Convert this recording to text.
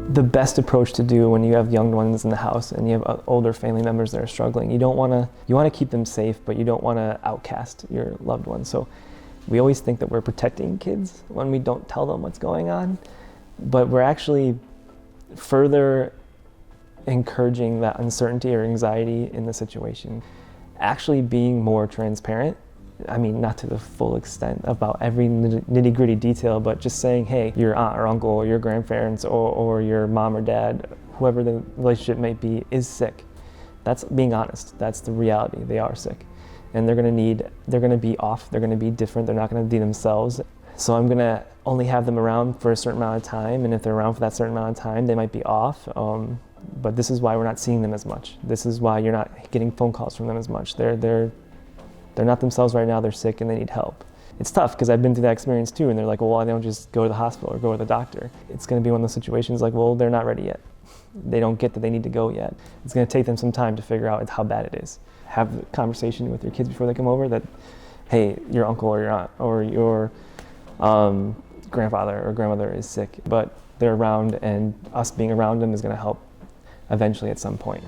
The best approach to do when you have young ones in the house and you have older family members that are struggling, you want to keep them safe, but you don't want to outcast your loved ones. So we always think that we're protecting kids when we don't tell them what's going on, but we're actually further encouraging that uncertainty or anxiety in the situation. Actually being more transparent, I mean, not to the full extent about every nitty-gritty detail, but just saying, hey, your aunt or uncle or your grandparents or your mom or dad, whoever the relationship may be, is sick. That's being honest. That's the reality. They are sick. And they're gonna be off, they're gonna be different, they're not gonna be themselves. So I'm gonna only have them around for a certain amount of time, and if they're around for that certain amount of time, they might be off. But this is why we're not seeing them as much. This is why you're not getting phone calls from them as much. They're not themselves right now, they're sick and they need help. It's tough because I've been through that experience too, and they're like, well, why don't just go to the hospital or go to the doctor? It's gonna be one of those situations like, well, they're not ready yet. They don't get that they need to go yet. It's gonna take them some time to figure out how bad it is. Have the conversation with your kids before they come over that, hey, your uncle or your aunt or your grandfather or grandmother is sick, but they're around, and us being around them is gonna help eventually at some point.